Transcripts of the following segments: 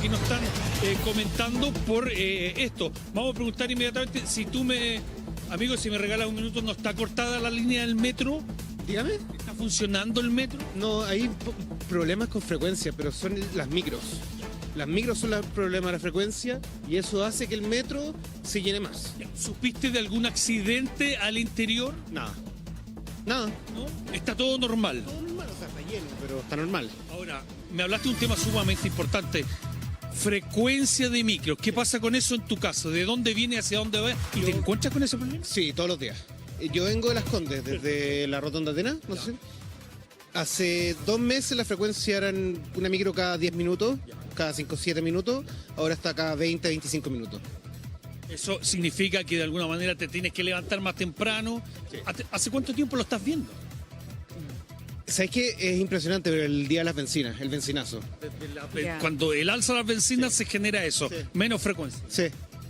que nos están comentando por esto. Vamos a preguntar inmediatamente si tú amigo, si me regalas un minuto, ¿no está cortada la línea del metro? Dígame. ¿Está funcionando el metro? No, hay problemas con frecuencia, pero son las micros. Las micros son el problema de la frecuencia y eso hace que el metro se llene más. ¿Supiste de algún accidente al interior? Nada. Nada. ¿No? Está todo normal. Todo normal, o sea, está lleno, pero está normal. Ahora, me hablaste de un tema sumamente importante. Frecuencia de micros. ¿Qué pasa con eso en tu caso? ¿De dónde viene, hacia dónde va? ¿Y te encuentras con ese problema? Sí, todos los días. Yo vengo de Las Condes, desde la Rotonda Atenas, no sé. Hace 2 meses la frecuencia era una micro cada 10 minutos, cada 5 o 7 minutos. Ahora está cada 20, 25 minutos. Eso significa que de alguna manera te tienes que levantar más temprano. Sí. ¿Hace cuánto tiempo lo estás viendo? ¿Sabes qué? Es impresionante, pero el día de las bencinas, el bencinazo. Cuando el alza de las bencinas se genera eso, Sí. menos frecuencia. Sí,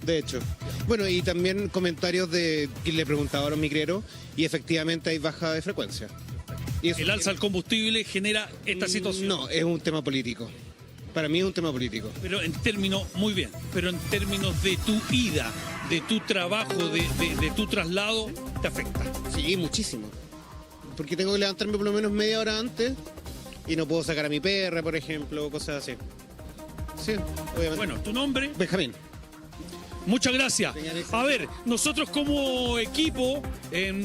de hecho. Bueno, y también comentarios de que le preguntaba a los micreros y efectivamente hay baja de frecuencia. Y eso El alza del combustible genera esta situación. No, es un tema político. Para mí es un tema político. Pero en términos, muy bien, pero en términos de tu ida, de tu trabajo, de tu traslado, te afecta. Sí, muchísimo. Porque tengo que levantarme por lo menos media hora antes y no puedo sacar a mi perra, por ejemplo, cosas así. Sí, obviamente. Bueno, tu nombre. Benjamín. Muchas gracias. A ver, nosotros como equipo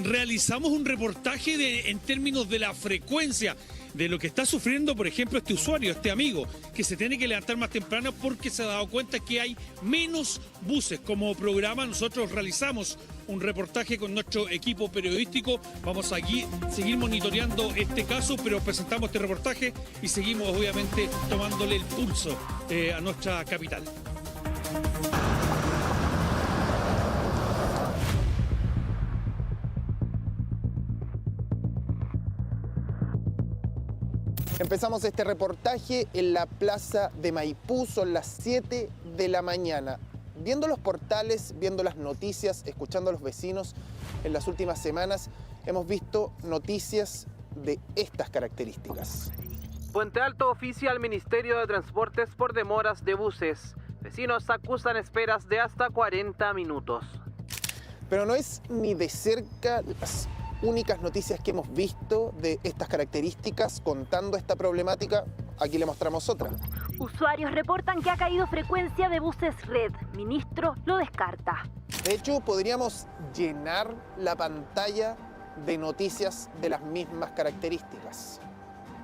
realizamos un reportaje en términos de la frecuencia de lo que está sufriendo, por ejemplo, este usuario, este amigo, que se tiene que levantar más temprano porque se ha dado cuenta que hay menos buses. Como programa nosotros realizamos un reportaje con nuestro equipo periodístico. Vamos a seguir monitoreando este caso, pero presentamos este reportaje y seguimos obviamente tomándole el pulso a nuestra capital. Empezamos este reportaje en la plaza de Maipú, son las 7 de la mañana. Viendo los portales, viendo las noticias, escuchando a los vecinos, en las últimas semanas hemos visto noticias de estas características. Puente Alto oficia al Ministerio de Transportes por demoras de buses. Vecinos acusan esperas de hasta 40 minutos. Pero no es ni de cerca las únicas noticias que hemos visto de estas características contando esta problemática. Aquí le mostramos otra. Usuarios reportan que ha caído frecuencia de buses red. Ministro lo descarta. De hecho, podríamos llenar la pantalla de noticias de las mismas características.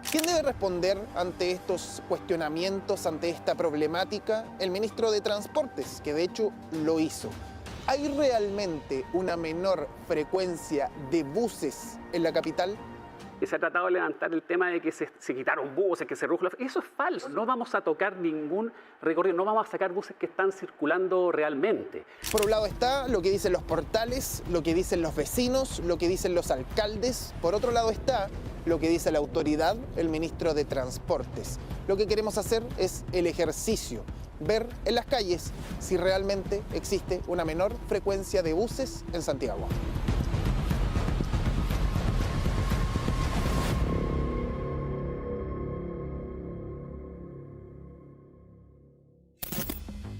¿Quién debe responder ante estos cuestionamientos, ante esta problemática? El ministro de Transportes, que de hecho lo hizo. ¿Hay realmente una menor frecuencia de buses en la capital? Se ha tratado de levantar el tema de que se quitaron buses, que se redujo la... Eso es falso. No vamos a tocar ningún recorrido, no vamos a sacar buses que están circulando realmente. Por un lado está lo que dicen los portales, lo que dicen los vecinos, lo que dicen los alcaldes. Por otro lado está lo que dice la autoridad, el ministro de Transportes. Lo que queremos hacer es el ejercicio, ver en las calles si realmente existe una menor frecuencia de buses en Santiago.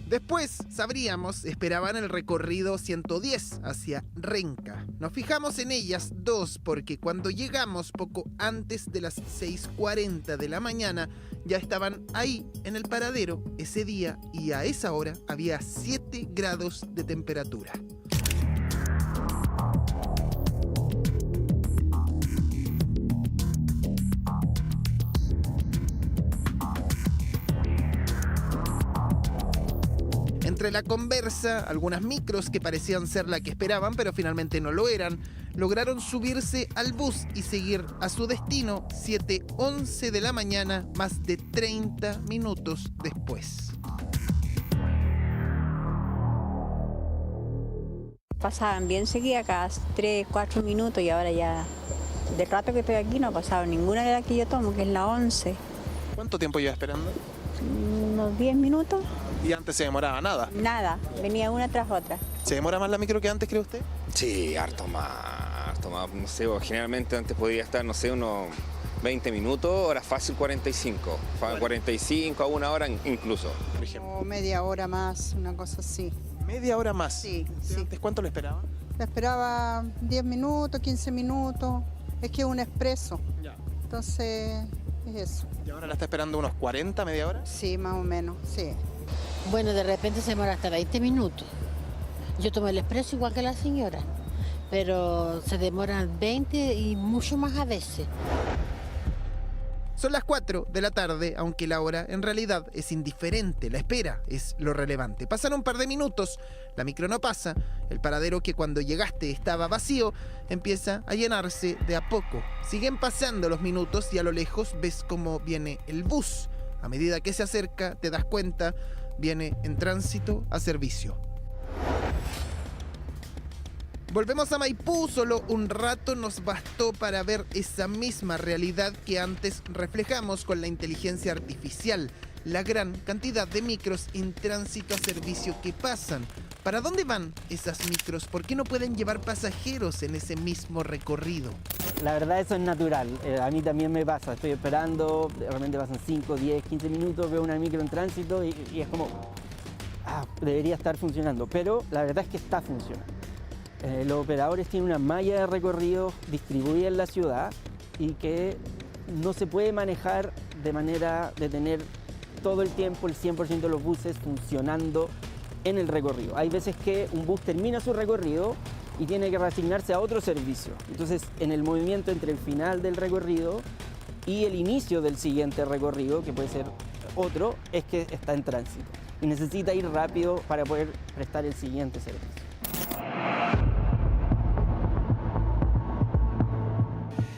Después, sabríamos, esperaban el recorrido 110 hacia Renca. Nos fijamos en ellas 2 porque cuando llegamos poco antes de las 6:40 de la mañana ya estaban ahí en el paradero ese día y a esa hora había 7 grados de temperatura. Entre la conversa, algunas micros que parecían ser la que esperaban, pero finalmente no lo eran, lograron subirse al bus y seguir a su destino 7:11 de la mañana, más de 30 minutos después. Pasaban bien seguida, cada 3, 4 minutos y ahora ya, del rato que estoy aquí no ha pasado ninguna de las que yo tomo, que es la 11. ¿Cuánto tiempo lleva esperando? Unos 10 minutos. ¿Y antes se demoraba nada? Nada, venía una tras otra. ¿Se demora más la micro que antes, cree usted? Sí, harto más, no sé, generalmente antes podía estar, no sé, unos 20 minutos, hora fácil 45. 45 a una hora incluso. Por ejemplo. O media hora más, una cosa así. ¿Media hora más? Sí, sí. ¿Antes cuánto le esperaba? La esperaba 10 minutos, 15 minutos. Es que es un expreso. Ya. Entonces, es eso. ¿Y ahora la está esperando unos 40, media hora? Sí, más o menos, sí. Bueno, de repente se demora hasta 20 minutos. Yo tomo el expreso igual que la señora, pero se demoran 20 y mucho más a veces. Son las 4 de la tarde, aunque la hora en realidad es indiferente, la espera es lo relevante. Pasan un par de minutos, la micro no pasa, el paradero que cuando llegaste estaba vacío empieza a llenarse de a poco. Siguen pasando los minutos y a lo lejos ves cómo viene el bus. A medida que se acerca te das cuenta, viene en tránsito a servicio. Volvemos a Maipú, solo un rato nos bastó para ver esa misma realidad que antes reflejamos con la inteligencia artificial, la gran cantidad de micros en tránsito a servicio que pasan. ¿Para dónde van esas micros? ¿Por qué no pueden llevar pasajeros en ese mismo recorrido? La verdad eso es natural, a mí también me pasa, estoy esperando, realmente pasan 5, 10, 15 minutos, veo una micro en tránsito y es como, debería estar funcionando, pero la verdad es que está funcionando. Los operadores tienen una malla de recorrido distribuida en la ciudad y que no se puede manejar de manera de tener todo el tiempo el 100% de los buses funcionando en el recorrido. Hay veces que un bus termina su recorrido y tiene que reasignarse a otro servicio. Entonces, en el movimiento entre el final del recorrido y el inicio del siguiente recorrido, que puede ser otro, es que está en tránsito y necesita ir rápido para poder prestar el siguiente servicio.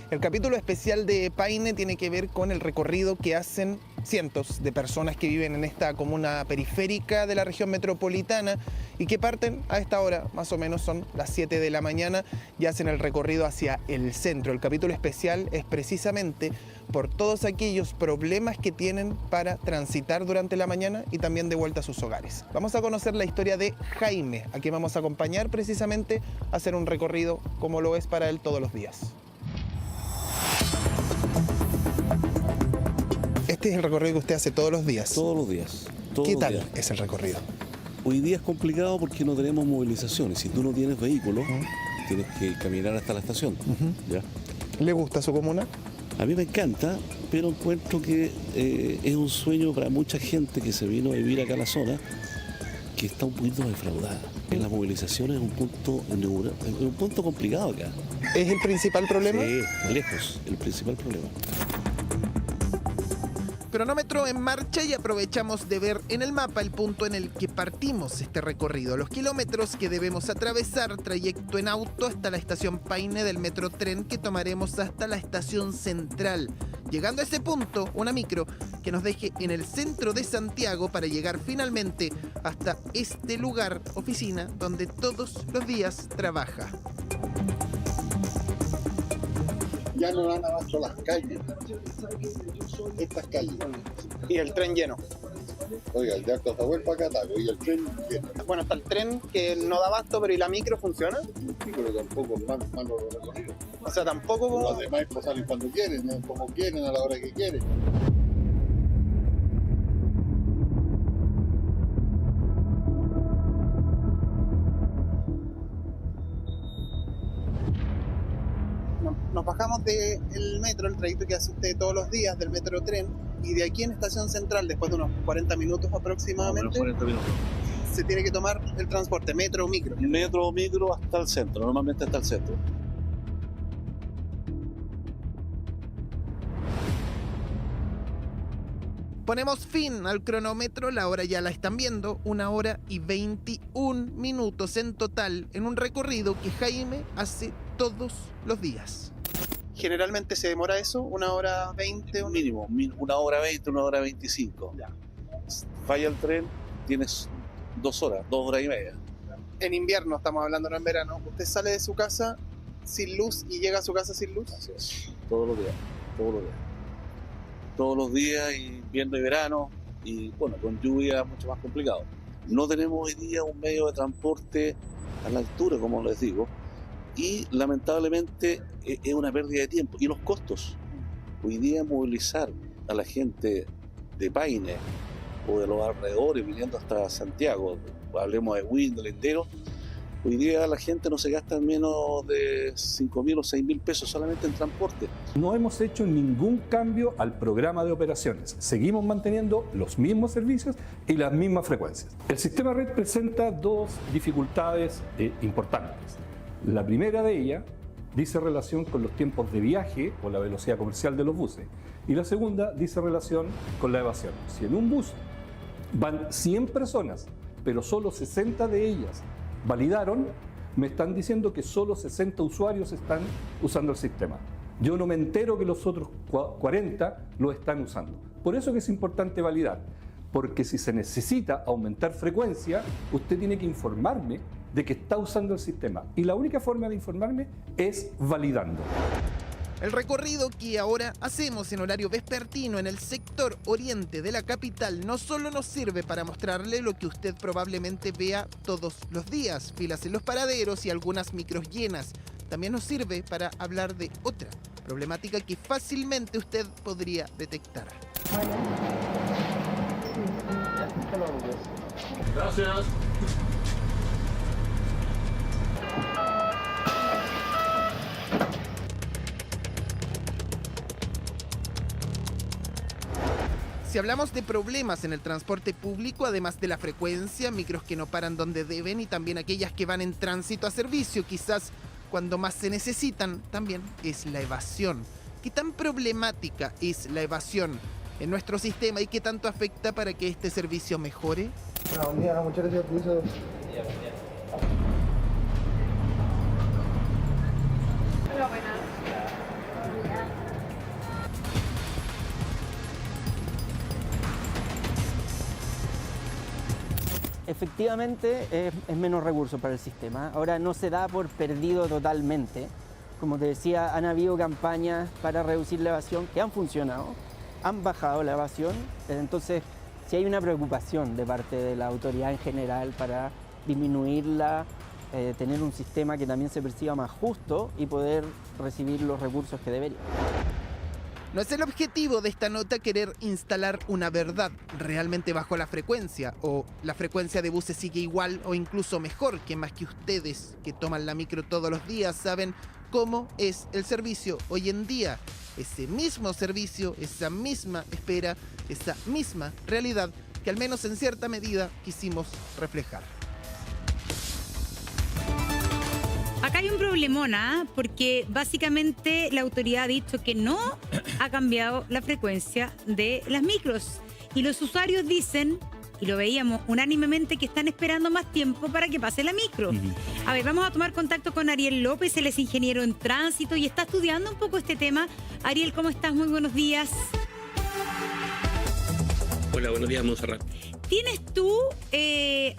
El capítulo especial de Paine tiene que ver con el recorrido que hacen cientos de personas que viven en esta comuna periférica de la región metropolitana y que parten a esta hora, más o menos son las 7 de la mañana, y hacen el recorrido hacia el centro. El capítulo especial es precisamente por todos aquellos problemas que tienen para transitar durante la mañana y también de vuelta a sus hogares. Vamos a conocer la historia de Jaime, a quien vamos a acompañar precisamente a hacer un recorrido como lo es para él todos los días. Este es el recorrido que usted hace todos los días. Todos los días. ¿Qué tal es el recorrido? Hoy día es complicado porque no tenemos movilizaciones. Si tú no tienes vehículo, tienes que caminar hasta la estación. ¿Ya? ¿Le gusta su comuna? A mí me encanta, pero encuentro que es un sueño para mucha gente que se vino a vivir acá a la zona, que está un poquito defraudada. La movilización es un punto complicado acá. ¿Es el principal problema? Sí, lejos, el principal problema. Cronómetro en marcha y aprovechamos de ver en el mapa el punto en el que partimos este recorrido, los kilómetros que debemos atravesar, trayecto en auto hasta la estación Paine del Metrotren que tomaremos hasta la estación central. Llegando a ese punto, una micro que nos deje en el centro de Santiago para llegar finalmente hasta este lugar, oficina, donde todos los días trabaja. Ya no dan abasto las calles, estas calles. Y el tren lleno. Oiga, el de Alto Zahuel para Cataco y el tren lleno. Bueno, está el tren que no da abasto, pero ¿y la micro funciona? Sí, pero tampoco es malo recorrido. O sea, tampoco como... Los demás pues salen cuando quieren, como quieren, a la hora que quieren. Nos bajamos del metro, el trayecto que hace usted todos los días del Metrotren, y de aquí en Estación Central, después de unos 40 minutos aproximadamente, 40 minutos. se tiene que tomar el transporte, metro o micro. Metro o micro hasta el centro, normalmente hasta el centro. Ponemos fin al cronómetro, la hora ya la están viendo, 1 hora y 21 minutos en total en un recorrido que Jaime hace todos los días. Generalmente se demora eso, 1 hora 20. Mínimo, 1 hora 20, 1 hora 25. Ya. Falla el tren, tienes 2 horas, 2 horas y media. En invierno, estamos hablando, no en verano. Usted sale de su casa sin luz y llega a su casa sin luz. Así es. Todos los días, todos los días. Todos los días, invierno y verano, y bueno, con lluvia mucho más complicado. No tenemos hoy día un medio de transporte a la altura, como les digo, y lamentablemente es una pérdida de tiempo. Y los costos Hoy día movilizar a la gente de Paine o de los alrededores viniendo hasta Santiago, hablemos de Huin, de Lindero, hoy día la gente no se gasta menos de 5.000 o 6.000 pesos solamente en transporte. No hemos hecho ningún cambio al programa de operaciones. Seguimos manteniendo los mismos servicios y las mismas frecuencias. El sistema red presenta dos dificultades importantes. La primera de ellas dice relación con los tiempos de viaje o la velocidad comercial de los buses. Y la segunda dice relación con la evasión. Si en un bus van 100 personas, pero solo 60 de ellas validaron, me están diciendo que solo 60 usuarios están usando el sistema. Yo no me entero que los otros 40 lo están usando. Por eso que es importante validar, porque si se necesita aumentar frecuencia, usted tiene que informarme de que está usando el sistema. Y la única forma de informarme es validando. El recorrido que ahora hacemos en horario vespertino en el sector oriente de la capital no solo nos sirve para mostrarle lo que usted probablemente vea todos los días, filas en los paraderos y algunas micros llenas, también nos sirve para hablar de otra problemática que fácilmente usted podría detectar. Gracias. Si hablamos de problemas en el transporte público, además de la frecuencia, micros que no paran donde deben y también aquellas que van en tránsito a servicio, quizás cuando más se necesitan, también es la evasión. ¿Qué tan problemática es la evasión en nuestro sistema y qué tanto afecta para que este servicio mejore? Buen día, muchas gracias por eso. Hola, buenas. Efectivamente es menos recursos para el sistema. Ahora no se da por perdido totalmente. Como te decía, han habido campañas para reducir la evasión que han funcionado, han bajado la evasión. Entonces, sí hay una preocupación de parte de la autoridad en general para disminuirla, tener un sistema que también se perciba más justo y poder recibir los recursos que debería. No es el objetivo de esta nota querer instalar una verdad realmente bajo la frecuencia, o la frecuencia de buses sigue igual o incluso mejor, que más que ustedes que toman la micro todos los días saben cómo es el servicio hoy en día. Ese mismo servicio, esa misma espera, esa misma realidad que al menos en cierta medida quisimos reflejar. Acá hay un problemón, porque básicamente la autoridad ha dicho que no ha cambiado la frecuencia de las micros. Y los usuarios dicen, y lo veíamos unánimemente, que están esperando más tiempo para que pase la micro. A ver, vamos a tomar contacto con Ariel López, él es ingeniero en tránsito y está estudiando un poco este tema. Ariel, ¿cómo estás? Muy buenos días. Hola, buenos días, Montserrat. ¿Tienes tú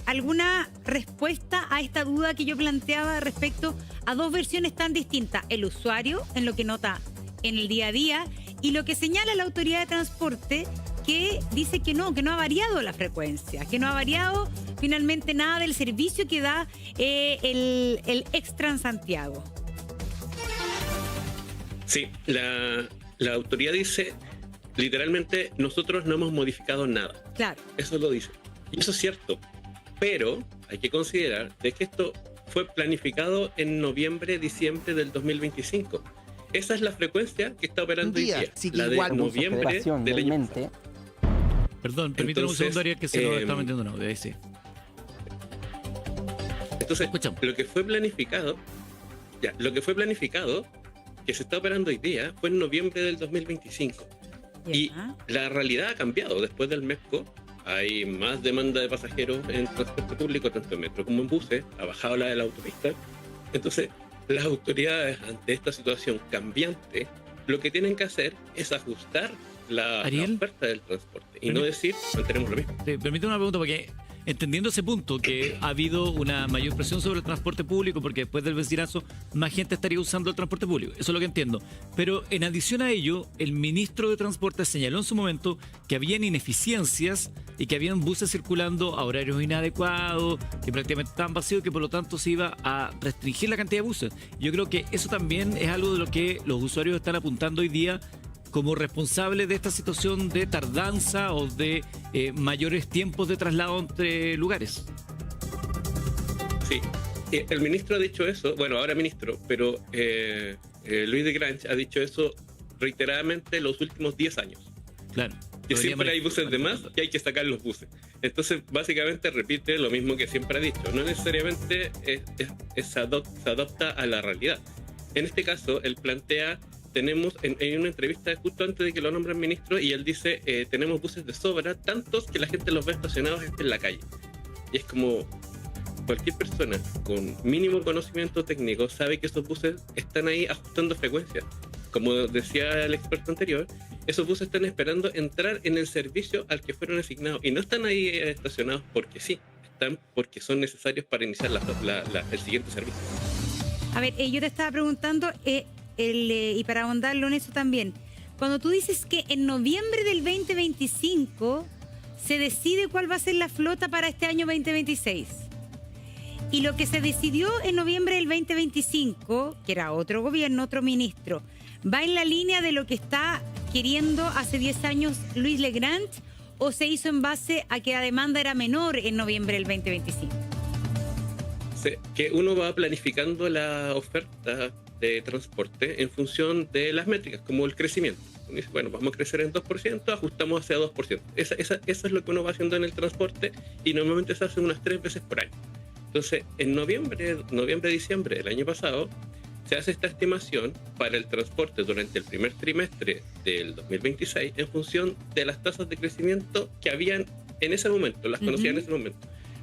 alguna respuesta a esta duda que yo planteaba respecto a dos versiones tan distintas? El usuario, en lo que nota en el día a día, y lo que señala la autoridad de transporte, que dice que no ha variado la frecuencia, que no ha variado finalmente nada del servicio que da el Extransantiago. Sí, la autoridad dice, literalmente, nosotros no hemos modificado nada. Claro. Eso lo dice. Y eso es cierto. Pero hay que considerar de que esto fue planificado en noviembre, diciembre del 2025. Esa es la frecuencia que está operando hoy día. La de noviembre del año pasado. Perdón, permítame un segundo, Ariel, que se nos está metiendo un audio. Ahí sí. Entonces, lo que fue planificado, que se está operando hoy día, fue en noviembre del 2025. Y la realidad ha cambiado. Después del MEPCO hay más demanda de pasajeros en transporte público, tanto en metro como en buses, ha bajado la de la autopista. Entonces, las autoridades, ante esta situación cambiante, lo que tienen que hacer es ajustar la oferta del transporte y no decir, mantenemos lo mismo. Te permito una pregunta, porque entendiendo ese punto, que ha habido una mayor presión sobre el transporte público, porque después del vecinazo más gente estaría usando el transporte público, eso es lo que entiendo. Pero en adición a ello, el ministro de Transporte señaló en su momento que habían ineficiencias y que habían buses circulando a horarios inadecuados, que prácticamente estaban vacíos y que por lo tanto se iba a restringir la cantidad de buses. Yo creo que eso también es algo de lo que los usuarios están apuntando hoy día como responsable de esta situación de tardanza o de mayores tiempos de traslado entre lugares. Sí, el ministro ha dicho eso, bueno, ahora ministro, pero Luis de Grange ha dicho eso reiteradamente los últimos 10 años. Claro. Que siempre hay buses de más y hay que sacar los buses. Entonces, básicamente repite lo mismo que siempre ha dicho. No necesariamente se adopta a la realidad. En este caso, él plantea, hay una entrevista justo antes de que lo nombren ministro, y él dice, tenemos buses de sobra, tantos que la gente los ve estacionados en la calle. Y es como, cualquier persona con mínimo conocimiento técnico sabe que esos buses están ahí ajustando frecuencias. Como decía el experto anterior, esos buses están esperando entrar en el servicio al que fueron asignados y no están ahí estacionados porque sí, están porque son necesarios para iniciar el siguiente servicio. A ver, yo te estaba preguntando, y para ahondarlo en eso también, cuando tú dices que en noviembre del 2025 se decide cuál va a ser la flota para este año 2026, y lo que se decidió en noviembre del 2025, que era otro gobierno, otro ministro, ¿va en la línea de lo que está queriendo hace 10 años Luis Legrand, o se hizo en base a que la demanda era menor en noviembre del 2025? Que uno va planificando la oferta de transporte en función de las métricas, como el crecimiento. Uno dice, bueno, vamos a crecer en 2%, ajustamos hacia 2%. Eso es lo que uno va haciendo en el transporte, y normalmente se hace unas 3 veces por año. Entonces, en noviembre, diciembre del año pasado, se hace esta estimación para el transporte durante el primer trimestre del 2026 en función de las tasas de crecimiento que habían en ese momento, las conocían en ese momento.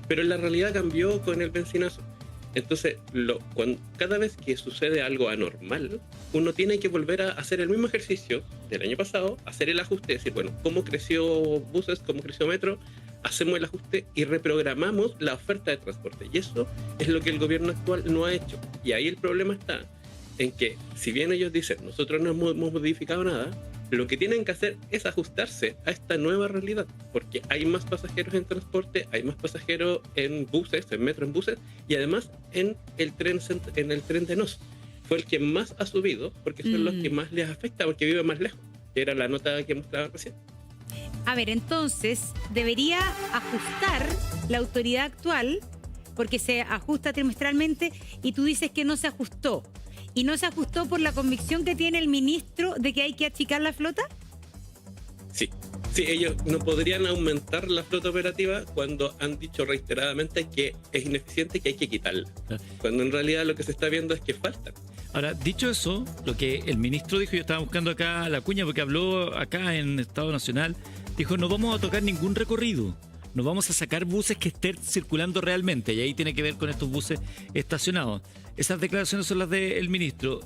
Pero la realidad cambió con el benzinazo. Entonces, cada vez que sucede algo anormal, uno tiene que volver a hacer el mismo ejercicio del año pasado, hacer el ajuste, decir, bueno, ¿cómo creció buses? ¿Cómo creció metro? Hacemos el ajuste y reprogramamos la oferta de transporte. Y eso es lo que el gobierno actual no ha hecho. Y ahí el problema está en que, si bien ellos dicen, nosotros no hemos modificado nada, lo que tienen que hacer es ajustarse a esta nueva realidad, porque hay más pasajeros en transporte, hay más pasajeros en buses, en metro, en buses, y además en el tren de Nos. Fue el que más ha subido, porque son los que más les afecta, porque vive más lejos, que era la nota que mostraba recién. A ver, entonces, debería ajustar la autoridad actual, porque se ajusta trimestralmente, y tú dices que no se ajustó. ¿Y no se ajustó por la convicción que tiene el ministro de que hay que achicar la flota? Sí, ellos no podrían aumentar la flota operativa cuando han dicho reiteradamente que es ineficiente y que hay que quitarla. Cuando en realidad lo que se está viendo es que faltan. Ahora, dicho eso, lo que el ministro dijo, yo estaba buscando acá la cuña porque habló acá en Estado Nacional, dijo, no vamos a tocar ningún recorrido. Nos vamos a sacar buses que estén circulando realmente, y ahí tiene que ver con estos buses estacionados. Esas declaraciones son las del ministro.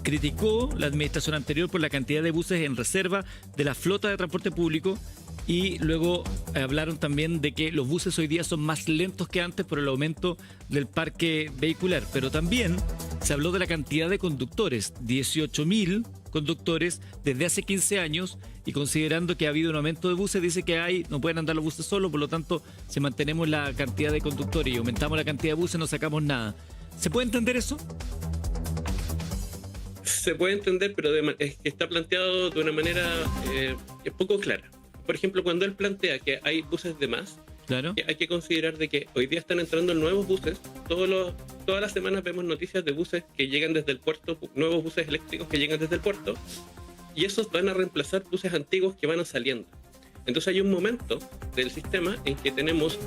Criticó la administración anterior por la cantidad de buses en reserva de la flota de transporte público, y luego hablaron también de que los buses hoy día son más lentos que antes por el aumento del parque vehicular. Pero también se habló de la cantidad de conductores, 18.000 conductores desde hace 15 años, y considerando que ha habido un aumento de buses, dice que no pueden andar los buses solos, por lo tanto, si mantenemos la cantidad de conductores y aumentamos la cantidad de buses, no sacamos nada. ¿Se puede entender eso? Se puede entender, pero es que está planteado de una manera poco clara. Por ejemplo, cuando él plantea que hay buses de más, claro, hay que considerar de que hoy día están entrando nuevos buses. Todas las semanas vemos noticias de buses que llegan desde el puerto, nuevos buses eléctricos que llegan desde el puerto, y esos van a reemplazar buses antiguos que van saliendo. Entonces hay un momento del sistema en que tenemos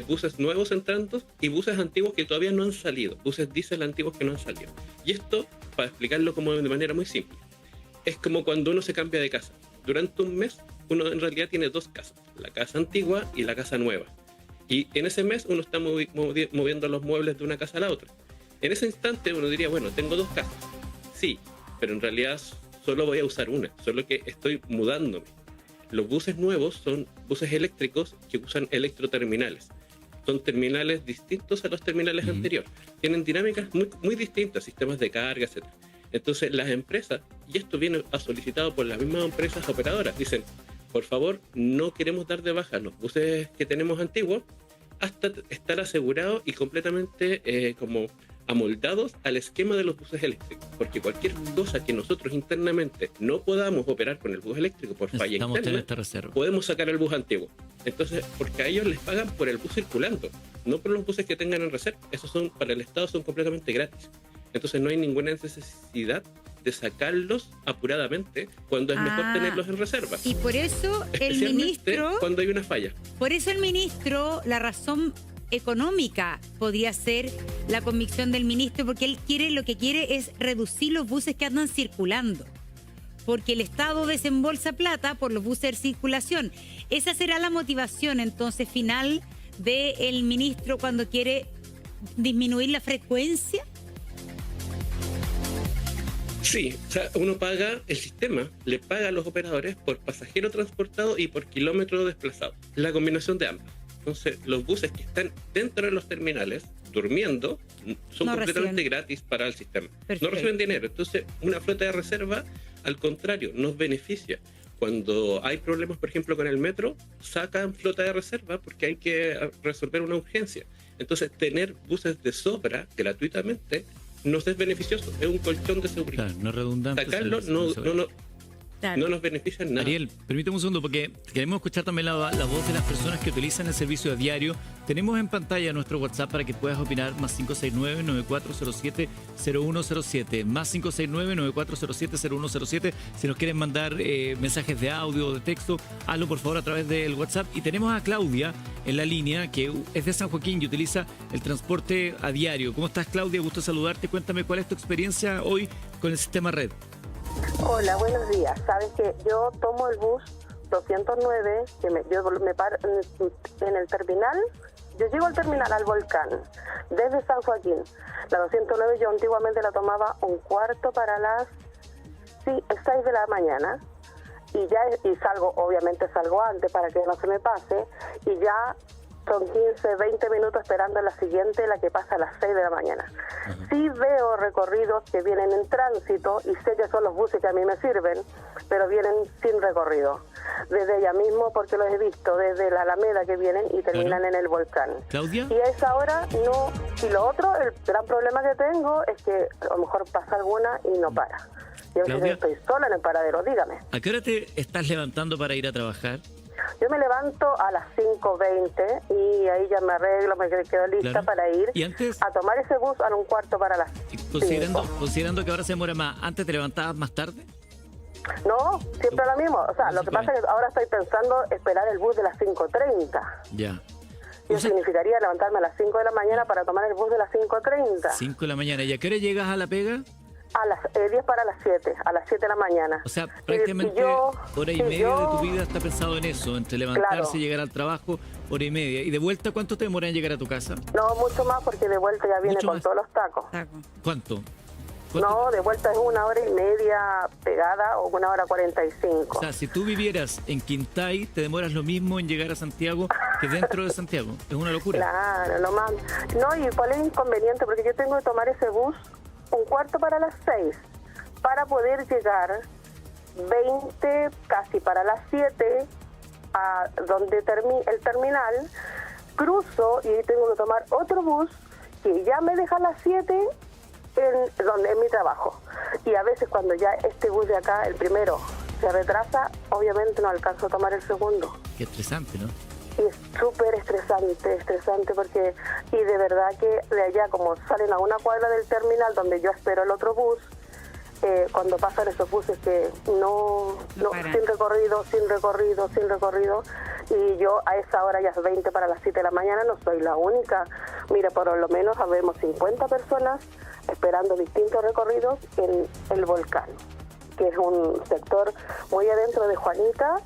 buses nuevos entrando y buses antiguos que todavía no han salido, buses diésel antiguos que no han salido. Y esto, para explicarlo como de manera muy simple, es como cuando uno se cambia de casa. Durante un mes, uno en realidad tiene 2 casas, la casa antigua y la casa nueva. Y en ese mes uno está moviendo los muebles de una casa a la otra. En ese instante uno diría, bueno, tengo 2 casas. Sí, pero en realidad solo voy a usar una, solo que estoy mudándome. Los buses nuevos son buses eléctricos que usan electroterminales. Son terminales distintos a los terminales anteriores. Tienen dinámicas muy distintas, sistemas de carga, etc. Entonces las empresas, y esto viene solicitado por las mismas empresas operadoras, dicen, por favor, no queremos dar de baja los buses que tenemos antiguos hasta estar asegurados y completamente amoldados al esquema de los buses eléctricos, porque cualquier cosa que nosotros internamente no podamos operar con el bus eléctrico por falla interna, podemos sacar el bus antiguo. Entonces, porque a ellos les pagan por el bus circulando, no por los buses que tengan en reserva. Esos son, para el Estado, son completamente gratis. Entonces no hay ninguna necesidad de sacarlos apuradamente cuando es mejor tenerlos en reserva. Y por eso el ministro, cuando hay una falla. Por eso el ministro, la razón económica podría ser la convicción del ministro, porque él lo que quiere es reducir los buses que andan circulando, porque el Estado desembolsa plata por los buses de circulación. Esa será la motivación entonces final del ministro cuando quiere disminuir la frecuencia. Sí, o sea, uno paga, el sistema le paga a los operadores por pasajero transportado y por kilómetro desplazado. La combinación de ambas. Entonces, los buses que están dentro de los terminales, durmiendo, son completamente gratis para el sistema. Perfecto. No reciben dinero. Entonces, una flota de reserva, al contrario, nos beneficia. Cuando hay problemas, por ejemplo, con el metro, sacan flota de reserva porque hay que resolver una urgencia. Entonces, tener buses de sobra gratuitamente nos es beneficioso, es un colchón de seguridad. Claro, no redundante. Sacarlo no nos beneficia en nada. Ariel, permíteme un segundo porque queremos escuchar también la voz de las personas que utilizan el servicio a diario. Tenemos en pantalla nuestro WhatsApp para que puedas opinar, más 569-9407-0107, más 569-9407-0107. Si nos quieren mandar mensajes de audio o de texto, hazlo por favor a través del WhatsApp. Y tenemos a Claudia en la línea, que es de San Joaquín y utiliza el transporte a diario. ¿Cómo estás, Claudia? Gusto saludarte. Cuéntame cuál es tu experiencia hoy con el sistema Red. Hola, buenos días. Sabes que yo tomo el bus 209, yo me paro en el terminal. Yo llego al terminal, al Volcán, desde San Joaquín. La 209 yo antiguamente la tomaba un cuarto para las 6 de la mañana. Y obviamente salgo antes para que no se me pase. Y ya son 15, 20 minutos esperando la siguiente, la que pasa a las 6 de la mañana. Sí veo recorridos que vienen en tránsito y sé que son los buses que a mí me sirven, pero vienen sin recorrido. Desde ella mismo, porque los he visto, desde la Alameda que vienen y terminan en el Volcán. ¿Claudia? Y a esa hora no. Y lo otro, el gran problema que tengo es que a lo mejor pasa alguna y no para. Yo estoy sola en el paradero, dígame. ¿A qué hora te estás levantando para ir a trabajar? Yo me levanto a las 5:20 y ahí ya me arreglo, me quedo lista para ir a tomar ese bus a un cuarto para las 5. Considerando que ahora se demora más, ¿antes te levantabas más tarde? No, siempre lo mismo. O sea, lo que pasa es que ahora estoy pensando esperar el bus de las 5:30. Ya. Eso significaría levantarme a las 5 de la mañana para tomar el bus de las 5:30. 5 de la mañana. ¿Y a qué hora llegas a la pega? A las 10 para las 7, a las 7 de la mañana. O sea, prácticamente hora y media de tu vida está pensado en eso, entre levantarse y llegar al trabajo, hora y media. ¿Y de vuelta cuánto te demora en llegar a tu casa? No, mucho más, porque de vuelta ya viene con todos los tacos. ¿Cuánto? No, de vuelta es 1 hora y media pegada o 1 hora 45. O sea, si tú vivieras en Quintay, te demoras lo mismo en llegar a Santiago que dentro de Santiago. Es una locura. Claro, no más. No, y cuál es el inconveniente, porque yo tengo que tomar ese bus un cuarto para las 6 para poder llegar 20, casi para las 7 a donde el terminal, cruzo y tengo que tomar otro bus que ya me deja a las 7 en mi trabajo. Y a veces cuando ya este bus de acá, el primero, se retrasa, obviamente no alcanzo a tomar el segundo. Qué estresante, ¿no? Y es súper estresante porque, y de verdad que de allá, como salen a una cuadra del terminal donde yo espero el otro bus, cuando pasan esos buses que sin recorrido, y yo a esa hora ya es 20 para las 7 de la mañana, no soy la única. Mira, por lo menos habemos 50 personas esperando distintos recorridos en el Volcán, que es un sector muy adentro de Juanita,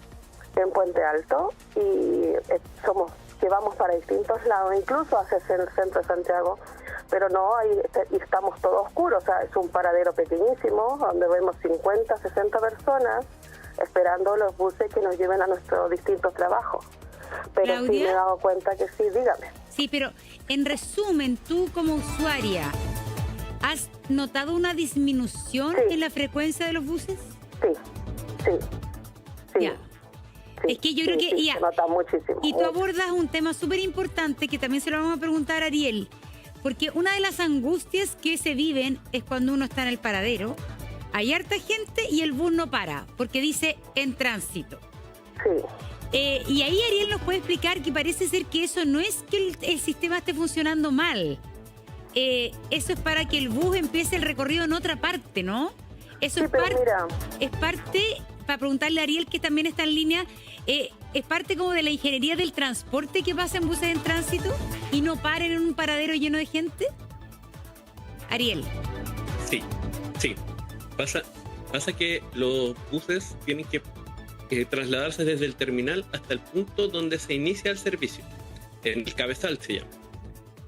en Puente Alto, y vamos para distintos lados, incluso hacia el centro de Santiago, pero no, ahí estamos todos oscuros. O sea, es un paradero pequeñísimo donde vemos 50, 60 personas esperando los buses que nos lleven a nuestros distintos trabajos. Pero ¿Claudia? Sí me he dado cuenta que sí, dígame. Sí, pero en resumen, tú como usuaria, ¿has notado una disminución en la frecuencia de los buses? Sí. Ya. Es que yo creo que se nota muchísimo. Y tú abordas un tema súper importante que también se lo vamos a preguntar a Ariel, porque una de las angustias que se viven es cuando uno está en el paradero, hay harta gente y el bus no para, porque dice en tránsito. Sí. Y ahí Ariel nos puede explicar que parece ser que eso no es que el sistema esté funcionando mal. Eso es para que el bus empiece el recorrido en otra parte, ¿no? Eso sí, es parte, para preguntarle a Ariel, que también está en línea, es parte como de la ingeniería del transporte que pasa en buses en tránsito y no paren en un paradero lleno de gente. Ariel. Sí. Pasa que los buses tienen que trasladarse desde el terminal hasta el punto donde se inicia el servicio. En el cabezal se llama.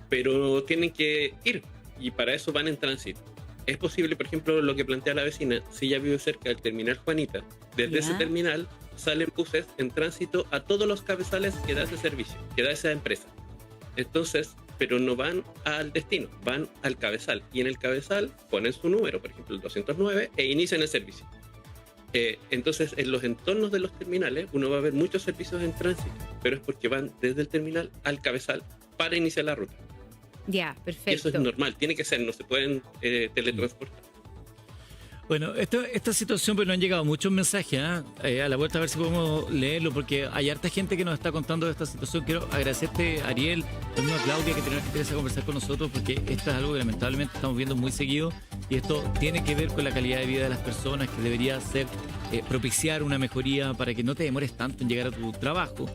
Pero tienen que ir y para eso van en tránsito. Es posible, por ejemplo, lo que plantea la vecina, si ella vive cerca del terminal Juanita, desde ese terminal salen buses en tránsito a todos los cabezales que da ese servicio, que da esa empresa. Entonces, pero no van al destino, van al cabezal. Y en el cabezal ponen su número, por ejemplo, el 209, e inician el servicio. Entonces, en los entornos de los terminales, uno va a ver muchos servicios en tránsito, pero es porque van desde el terminal al cabezal para iniciar la ruta. Ya, perfecto. Y eso es normal, tiene que ser, no se pueden teletransportar. Bueno, esta situación, pues nos han llegado muchos mensajes, a la vuelta a ver si podemos leerlo, porque hay harta gente que nos está contando de esta situación. Quiero agradecerte, Ariel, también a Claudia, que tenemos que interesa conversar con nosotros, porque esto es algo que lamentablemente estamos viendo muy seguido, y esto tiene que ver con la calidad de vida de las personas, que debería ser propiciar una mejoría para que no te demores tanto en llegar a tu trabajo,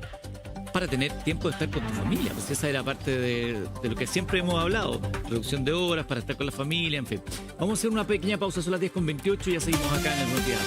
para tener tiempo de estar con tu familia. Pues esa era parte de lo que siempre hemos hablado, reducción de horas para estar con la familia, en fin. Vamos a hacer una pequeña pausa, son las 10:28 y ya seguimos acá en el Noticiero.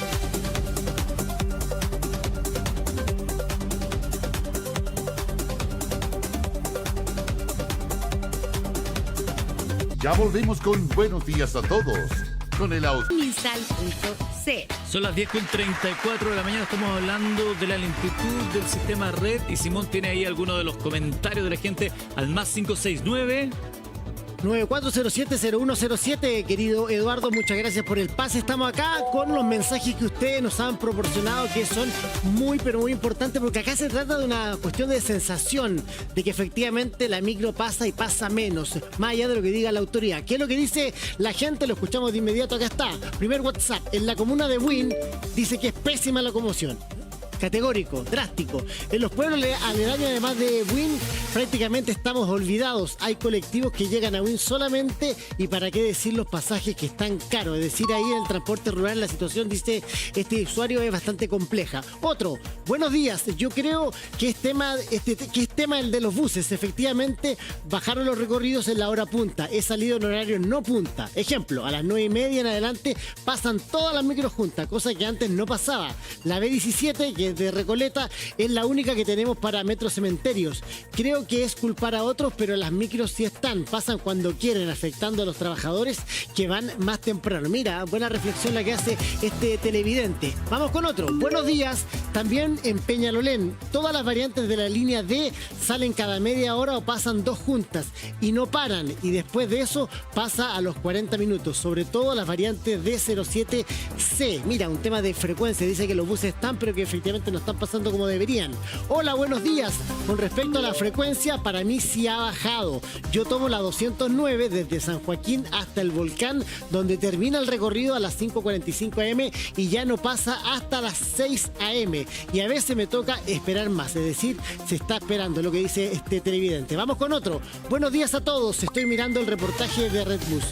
Ya volvemos con Buenos Días a Todos, con el auto. Minsal.c. Son las 10:34 de la mañana, estamos hablando de la lentitud del sistema red y Simón tiene ahí algunos de los comentarios de la gente al más 569 9407-0107, querido Eduardo, muchas gracias por el pase. Estamos acá con los mensajes que ustedes nos han proporcionado, que son muy, pero muy importantes, porque acá se trata de una cuestión de sensación, de que efectivamente la micro pasa y pasa menos, más allá de lo que diga la autoridad. ¿Qué es lo que dice la gente? Lo escuchamos de inmediato, acá está. Primer WhatsApp, en la comuna de Buin, dice que es pésima la locomoción. Categórico, drástico. En los pueblos aledaños, además de Buin, prácticamente estamos olvidados. Hay colectivos que llegan a Buin solamente, y para qué decir los pasajes que están caros. Es decir, ahí en el transporte rural la situación, dice este usuario, es bastante compleja. Otro, buenos días. Yo creo que es tema el de los buses. Efectivamente, bajaron los recorridos en la hora punta. He salido en horario no punta. Ejemplo, a las 9:30 en adelante pasan todas las micros juntas, cosa que antes no pasaba. La B17, que de Recoleta, es la única que tenemos para Metro Cementerios. Creo que es culpar a otros, pero las micros sí están, pasan cuando quieren, afectando a los trabajadores que van más temprano. Mira, buena reflexión la que hace este televidente. Vamos con otro. Buenos días. También en Peñalolén, todas las variantes de la línea D salen cada media hora o pasan dos juntas y no paran, y después de eso pasa a los 40 minutos, sobre todo las variantes D07C. Mira, un tema de frecuencia, dice que los buses están, pero que efectivamente no están pasando como deberían. Hola, buenos días. Con respecto a la frecuencia, para mí sí ha bajado. Yo tomo la 209 desde San Joaquín hasta el Volcán, donde termina el recorrido a las 5:45 am y ya no pasa hasta las 6 am. Y a veces me toca esperar más, es decir, se está esperando, lo que dice este televidente. Vamos con otro. Buenos días a todos. Estoy mirando el reportaje de Redbus.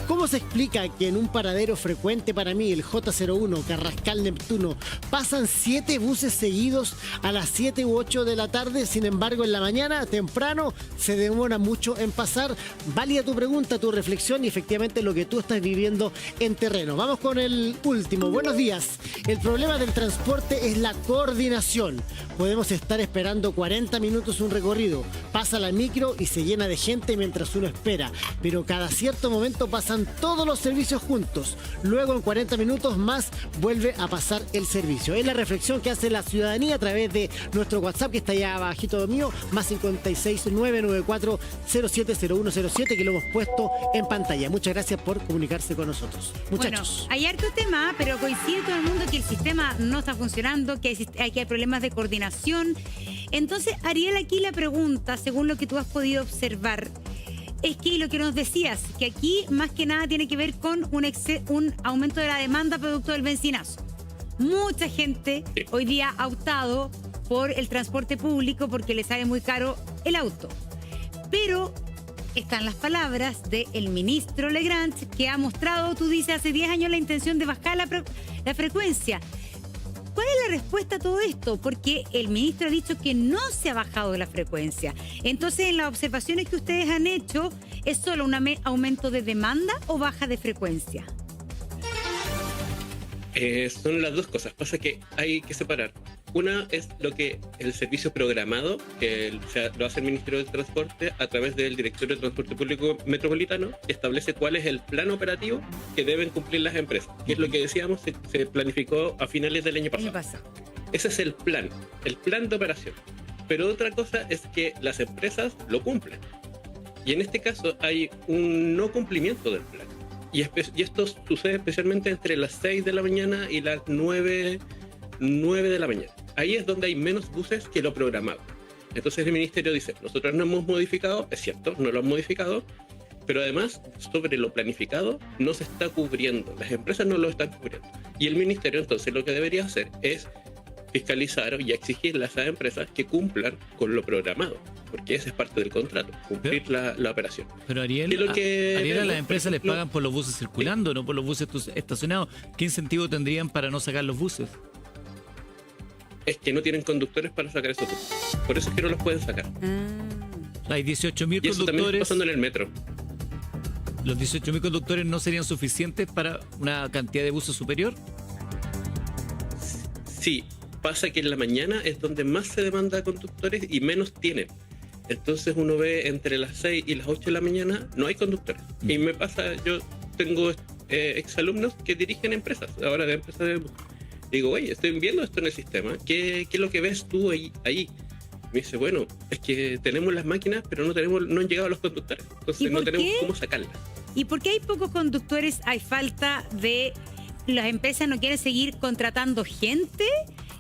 ¿Cómo se explica que en un paradero frecuente para mí, el J01, Carrascal Neptuno, pasan 7 buses seguidos a las 7 u 8 de la tarde? Sin embargo, en la mañana, temprano, se demora mucho en pasar. Válida tu pregunta, tu reflexión y efectivamente lo que tú estás viviendo en terreno. Vamos con el último. Buenos días. El problema del transporte es la coordinación. Podemos estar esperando 40 minutos un recorrido. Pasa la micro y se llena de gente mientras uno espera. Pero cada cierto momento pasan todos los servicios juntos. Luego en 40 minutos más vuelve a pasar el servicio. Es la reflexión que hace la ciudadanía a través de nuestro WhatsApp, que está allá abajito mío, más 56994070107, que lo hemos puesto en pantalla. Muchas gracias por comunicarse con nosotros. Muchachos. Bueno, hay harto tema, pero coincide todo el mundo que el sistema no está funcionando, que hay problemas de coordinación. Entonces, Ariel, aquí la pregunta, según lo que tú has podido observar, es que lo que nos decías, que aquí más que nada tiene que ver con un aumento de la demanda producto del benzinazo. Mucha gente hoy día ha optado por el transporte público porque le sale muy caro el auto. Pero están las palabras del ministro Legrand, que ha mostrado, tú dices, hace 10 años la intención de bajar la frecuencia. ¿Cuál es la respuesta a todo esto? Porque el ministro ha dicho que no se ha bajado la frecuencia. Entonces, en las observaciones que ustedes han hecho, ¿es solo un aumento de demanda o baja de frecuencia? Son las dos cosas. Pasa que hay que separar. Una es lo que el servicio programado, que lo hace el Ministerio del Transporte a través del Directorio de Transporte Público Metropolitano, que establece cuál es el plan operativo que deben cumplir las empresas. Que es lo que decíamos, se planificó a finales del año pasado. Ese es el plan de operación. Pero otra cosa es que las empresas lo cumplen. Y en este caso hay un no cumplimiento del plan. Y esto sucede especialmente entre las 6 de la mañana y las 9 de la mañana. Ahí es donde hay menos buses que lo programado. Entonces el ministerio dice, nosotros no hemos modificado, es cierto, no lo han modificado, pero además sobre lo planificado no se está cubriendo, las empresas no lo están cubriendo. Y el ministerio entonces lo que debería hacer es fiscalizar y exigirle a esas empresas que cumplan con lo programado, porque esa es parte del contrato, cumplir la operación. Pero Ariel, a las empresas les pagan por los buses circulando, no por los buses estacionados. ¿Qué incentivo tendrían para no sacar los buses? Es que no tienen conductores para sacar esos buses. Por eso es que no los pueden sacar. Hay 18.000 conductores. Y eso también está pasando en el metro. ¿Los 18.000 conductores no serían suficientes para una cantidad de buses superior? Sí, pasa que en la mañana es donde más se demanda conductores y menos tienen. Entonces uno ve entre las 6 y las 8 de la mañana no hay conductores. Y me pasa, yo tengo exalumnos que dirigen empresas, ahora de empresas de bus. Digo, oye, estoy viendo esto en el sistema, ¿qué es lo que ves tú ahí? Me dice, bueno, es que tenemos las máquinas, pero no han llegado los conductores. Entonces no tenemos cómo sacarlas. ¿Y por qué hay pocos conductores? ¿Hay falta de... las empresas no quieren seguir contratando gente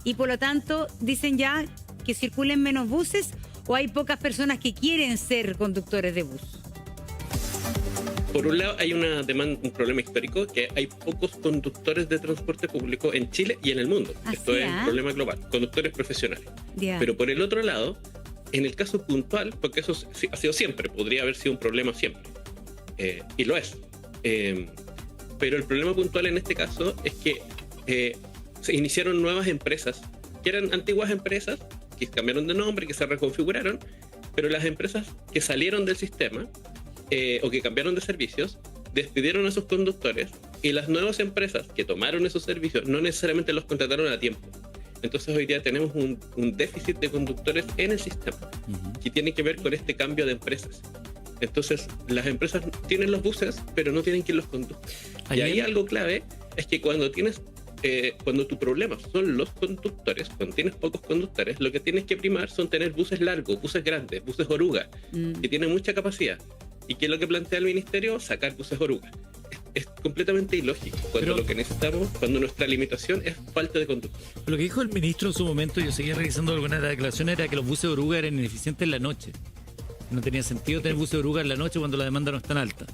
y por lo tanto dicen ya que circulen menos buses, o hay pocas personas que quieren ser conductores de bus? Por un lado hay un problema histórico, que hay pocos conductores de transporte público en Chile y en el mundo. Esto es un problema global, conductores profesionales. Pero por el otro lado, en el caso puntual, porque eso ha sido siempre, podría haber sido un problema siempre, y lo es. Pero el problema puntual en este caso es que se iniciaron nuevas empresas, que eran antiguas empresas, que cambiaron de nombre, que se reconfiguraron, pero las empresas que salieron del sistema o que cambiaron de servicios, despidieron a sus conductores, y las nuevas empresas que tomaron esos servicios no necesariamente los contrataron a tiempo. Entonces hoy día tenemos un déficit de conductores en el sistema, que tiene que ver con este cambio de empresas. Entonces las empresas tienen los buses, pero no tienen quien los conduzca. Y ahí algo clave es que cuando tu problema son los conductores, cuando tienes pocos conductores, lo que tienes que primar son tener buses largos, buses grandes, buses oruga, que tienen mucha capacidad. ¿Y qué es lo que plantea el ministerio? Sacar buses oruga. Es completamente ilógico, cuando lo que necesitamos, cuando nuestra limitación es falta de conductores. Lo que dijo el ministro en su momento, yo seguía revisando algunas declaraciones, era que los buses oruga eran ineficientes en la noche. No tenía sentido tener buses oruga en la noche cuando la demanda no es tan alta.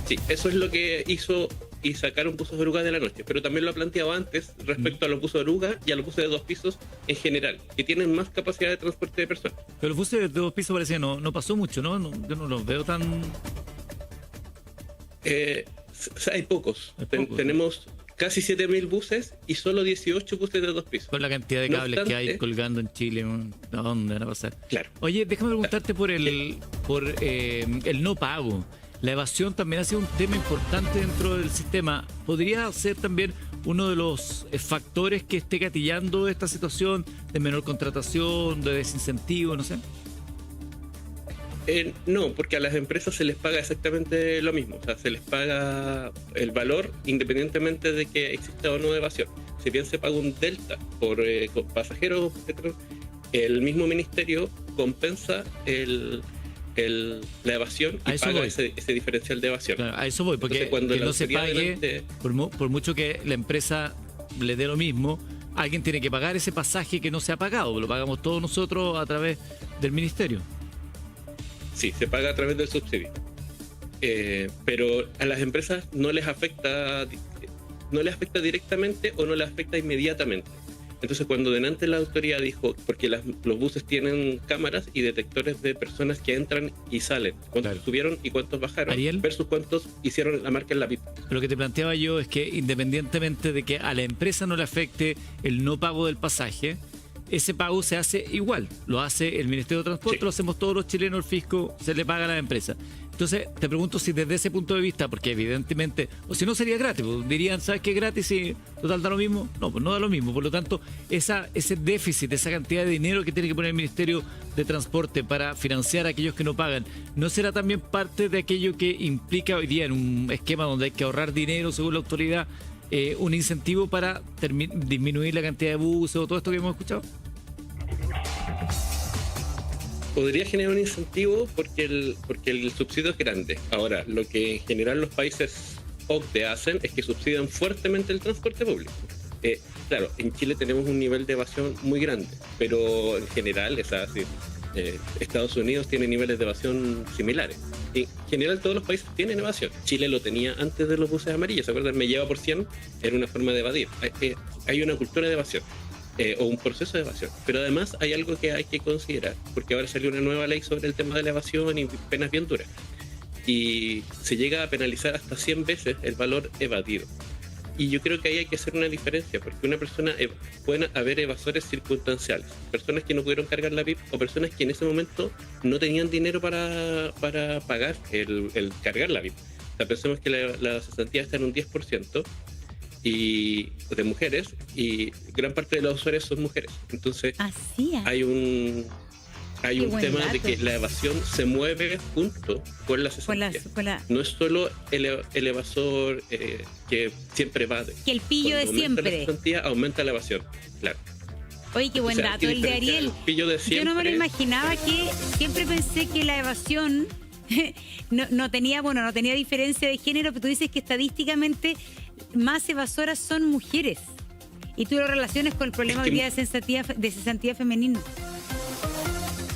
Sí, eso es lo que hizo y sacaron buses oruga de la noche, pero también lo ha planteado antes respecto a los buses oruga y a los buses de 2 pisos en general, que tienen más capacidad de transporte de personas. Pero los buses de 2 pisos parecía no pasó mucho, ¿no? Yo no los veo tan... Hay pocos. Tenemos casi 7.000 buses y solo 18 buses de 2 pisos. Con la cantidad de cables que hay colgando en Chile, ¿a dónde van a pasar? Claro. Oye, déjame preguntarte por el no pago. La evasión también ha sido un tema importante dentro del sistema. ¿Podría ser también uno de los factores que esté gatillando esta situación de menor contratación, de desincentivo, no sé? No, porque a las empresas se les paga exactamente lo mismo. O sea, se les paga el valor independientemente de que exista o no evasión. Si bien se paga un delta por pasajeros, el mismo ministerio compensa la evasión y paga ese diferencial de evasión. Claro, a eso voy, porque entonces, cuando que no se pague, por mucho que la empresa le dé lo mismo, alguien tiene que pagar ese pasaje que no se ha pagado. Lo pagamos todos nosotros a través del ministerio. Sí, se paga a través del subsidio. Pero a las empresas no les afecta directamente o no les afecta inmediatamente. Entonces, cuando delante la autoridad dijo, porque los buses tienen cámaras y detectores de personas que entran y salen, cuántos subieron y cuántos bajaron, Ariel, versus cuántos hicieron la marca en la VIP. Lo que te planteaba yo es que independientemente de que a la empresa no le afecte el no pago del pasaje, ese pago se hace igual. Lo hace el Ministerio de Transporte, lo hacemos todos los chilenos, el fisco, se le paga a la empresa. Entonces, te pregunto si desde ese punto de vista, porque evidentemente, o si no sería gratis, pues dirían, ¿sabes qué es gratis? Y total da lo mismo. No, pues no da lo mismo. Por lo tanto, ese déficit, esa cantidad de dinero que tiene que poner el Ministerio de Transporte para financiar a aquellos que no pagan, ¿no será también parte de aquello que implica hoy día en un esquema donde hay que ahorrar dinero, según la autoridad, un incentivo para disminuir la cantidad de buses o todo esto que hemos escuchado? Podría generar un incentivo porque el subsidio es grande. Ahora, lo que en general los países OCDE hacen es que subsidian fuertemente el transporte público. Claro, en Chile tenemos un nivel de evasión muy grande, pero en general, Estados Unidos tiene niveles de evasión similares. En general todos los países tienen evasión. Chile lo tenía antes de los buses amarillos, ¿se acuerdan? Me lleva por 100, era una forma de evadir. Hay una cultura de evasión. O un proceso de evasión. Pero además hay algo que hay que considerar, porque ahora salió una nueva ley sobre el tema de la evasión y penas bien duras. Y se llega a penalizar hasta 100 veces el valor evadido. Y yo creo que ahí hay que hacer una diferencia, porque una persona, pueden haber evasores circunstanciales, personas que no pudieron cargar la VIP o personas que en ese momento no tenían dinero para pagar el cargar la VIP. O sea, pensemos que la cesantía está en un 10%. Y de mujeres, y gran parte de los usuarios son mujeres. Entonces hay un tema de que la evasión se mueve junto con la cesantía. No es solo el evasor que siempre evade. Que el pillo de siempre. La cesantía aumenta la evasión, claro. Oye, qué buen dato el de Ariel. Yo no me lo imaginaba, que siempre pensé que la evasión no tenía diferencia de género, pero tú dices que estadísticamente más evasoras son mujeres y tú lo relacionas con el problema hoy día de cesantía femenino.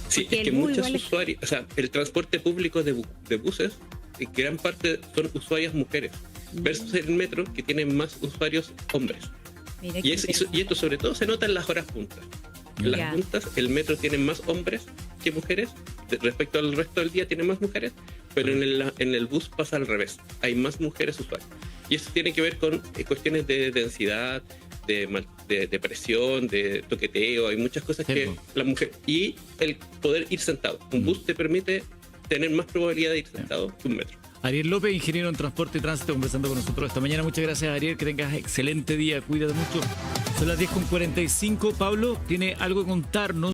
Sí, es que muchos usuarios, o sea, el transporte público de buses, en gran parte son usuarias mujeres, versus el metro, que tiene más usuarios hombres. Y esto sobre todo se nota en las horas puntas. En las puntas el metro tiene más hombres que mujeres, respecto al resto del día tiene más mujeres, pero en el bus pasa al revés, hay más mujeres usuarias. Y eso tiene que ver con cuestiones de densidad, de presión, de toqueteo, hay muchas cosas que la mujer... Y el poder ir sentado. Un bus te permite tener más probabilidad de ir sentado que un metro. Ariel López, ingeniero en transporte y tránsito, conversando con nosotros esta mañana. Muchas gracias, Ariel, que tengas excelente día, cuídate mucho. Son las 10:45. Pablo tiene algo que contarnos.